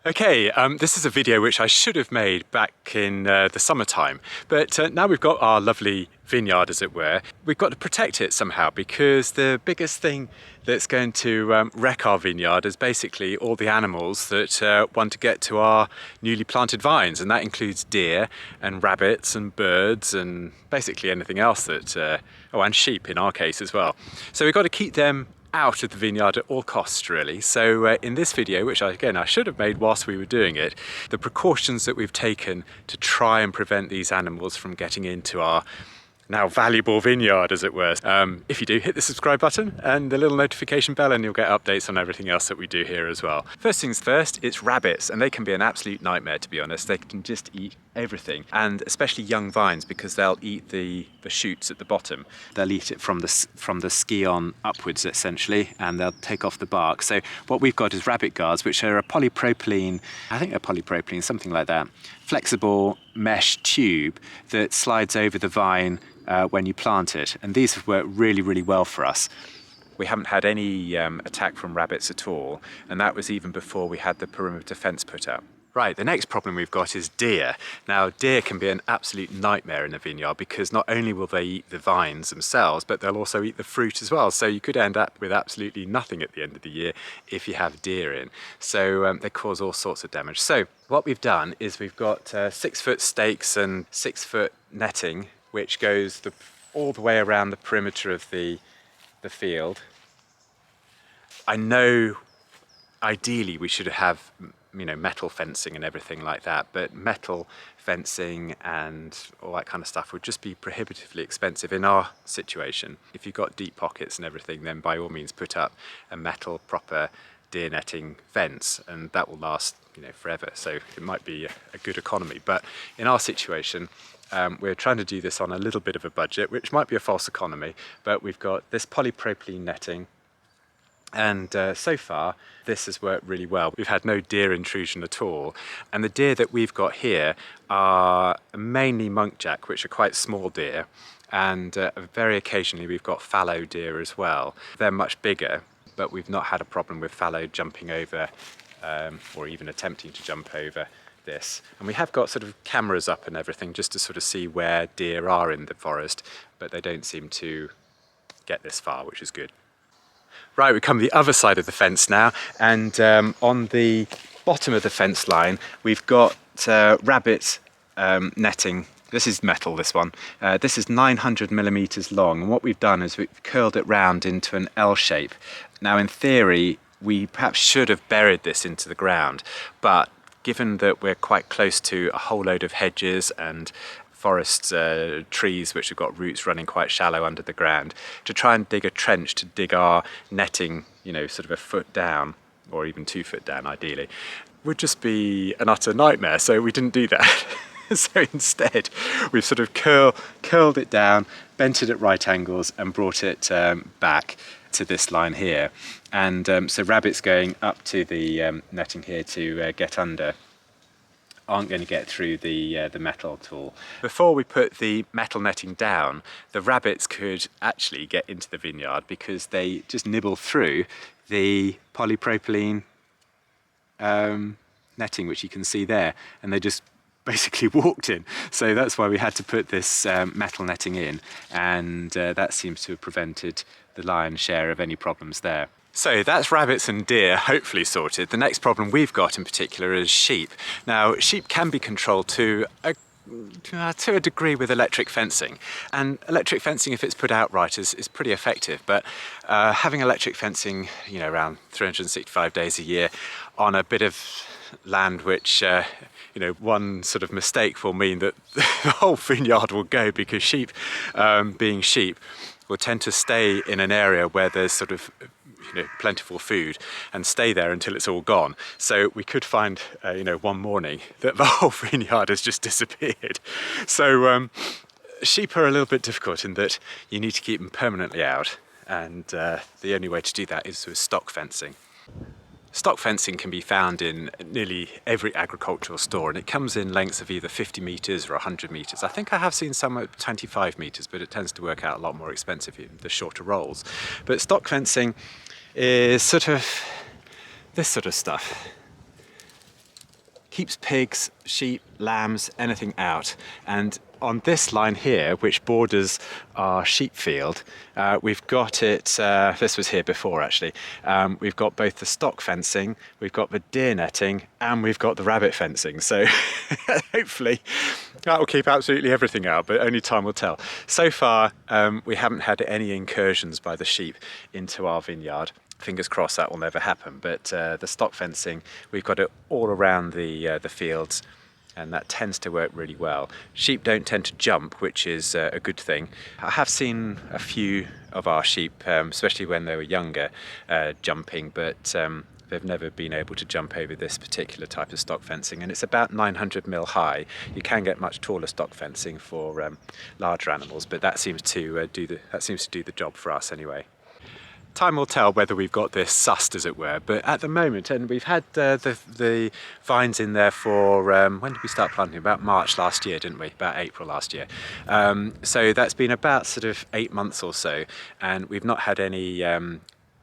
Okay, this is a video which I should have made back in the summertime, but now we've got our lovely vineyard, as it were. We've got to protect it somehow, because the biggest thing that's going to wreck our vineyard is basically all the animals that want to get to our newly planted vines, and that includes deer and rabbits and birds and basically anything else that, and sheep in our case as well. So we've got to keep them out of the vineyard at all costs, really. So in this video, which I should have made whilst we were doing it, the precautions that we've taken to try and prevent these animals from getting into our now valuable vineyard, as it were. If you do, hit the subscribe button and the little notification bell, and you'll get updates on everything else that we do here as well. First things first, it's rabbits, and they can be an absolute nightmare, to be honest. They can just eat everything, and especially young vines, because they'll eat the shoots at the bottom. They'll eat it from the scion upwards, essentially, and they'll take off the bark. So what we've got is rabbit guards, which are a polypropylene, I think they're polypropylene, something like that, flexible mesh tube that slides over the vine when you plant it, and these have worked really, really well for us. We haven't had any attack from rabbits at all, and that was even before we had the perimeter fence put up. Right, the next problem we've got is deer. Now, deer can be an absolute nightmare in the vineyard, because not only will they eat the vines themselves, but they'll also eat the fruit as well. So you could end up with absolutely nothing at the end of the year if you have deer in. So they cause all sorts of damage. So what we've done is we've got 6-foot stakes and 6-foot netting, which goes all the way around the perimeter of the field. I know ideally we should have metal fencing and everything like that, but metal fencing and all that kind of stuff would just be prohibitively expensive in our situation. If you've got deep pockets and everything, then by all means put up a metal proper deer netting fence, and that will last forever. So it might be a good economy, but in our situation, we're trying to do this on a little bit of a budget, which might be a false economy, but we've got this polypropylene netting, and so far this has worked really well. We've had no deer intrusion at all, and the deer that we've got here are mainly muntjac, which are quite small deer, and very occasionally we've got fallow deer as well. They're much bigger, but we've not had a problem with fallow jumping over or even attempting to jump over this. And we have got sort of cameras up and everything just to sort of see where deer are in the forest, but they don't seem to get this far, which is good. Right, we come to the other side of the fence now, and on the bottom of the fence line we've got rabbit netting. This is metal, this one. This is 900 millimeters long, and what we've done is we've curled it round into an L shape. Now, in theory, we perhaps should have buried this into the ground, but given that we're quite close to a whole load of hedges and forest trees which have got roots running quite shallow under the ground, to try and dig a trench to dig our netting, sort of a foot down, or even 2 foot down ideally, would just be an utter nightmare. So we didn't do that. So instead we've sort of curled it down, bent it at right angles, and brought it back to this line here. And so rabbits going up to the netting here to get under aren't going to get through the metal at all. Before we put the metal netting down, the rabbits could actually get into the vineyard, because they just nibble through the polypropylene netting, which you can see there, and they just basically walked in. So that's why we had to put this metal netting in, and that seems to have prevented the lion's share of any problems there. So that's rabbits and deer hopefully sorted. The next problem we've got in particular is sheep. Now, sheep can be controlled to a degree with electric fencing, and electric fencing, if it's put out right, is pretty effective. But having electric fencing around 365 days a year on a bit of land which one sort of mistake will mean that the whole vineyard will go, because sheep, being sheep, will tend to stay in an area where there's sort of plentiful food and stay there until it's all gone. So we could find one morning that the whole vineyard has just disappeared. So sheep are a little bit difficult in that you need to keep them permanently out, and the only way to do that is with stock fencing. Stock fencing can be found in nearly every agricultural store, and it comes in lengths of either 50 metres or 100 metres. I think I have seen some at 25 metres, but it tends to work out a lot more expensive in the shorter rolls. But stock fencing is sort of this sort of stuff. keeps pigs, sheep, lambs, anything out. And on this line here, which borders our sheep field, we've got it, this was here before actually, we've got both the stock fencing, we've got the deer netting, and we've got the rabbit fencing. So hopefully that will keep absolutely everything out, but only time will tell. So far, we haven't had any incursions by the sheep into our vineyard. Fingers crossed that will never happen, but the stock fencing, we've got it all around the fields, and that tends to work really well. Sheep don't tend to jump, which is a good thing. I have seen a few of our sheep, especially when they were younger, jumping, but they've never been able to jump over this particular type of stock fencing, and it's about 900 mil high. You can get much taller stock fencing for larger animals, but that seems to do the job for us anyway. Time will tell whether we've got this sussed, as it were, but at the moment, and we've had the vines in there for, when did we start planting? About March last year, didn't we? About April last year. So that's been about sort of 8 months or so, and we've not had any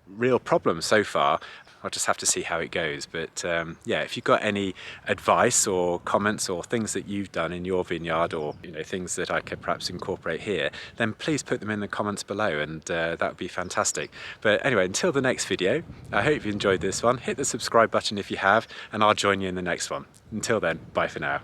real problems so far. I'll just have to see how it goes, but yeah, if you've got any advice or comments or things that you've done in your vineyard, or things that I could perhaps incorporate here, then please put them in the comments below, and that would be fantastic. But anyway, until the next video, I hope you enjoyed this one. Hit the subscribe button if you have, and I'll join you in the next one. Until then, bye for now.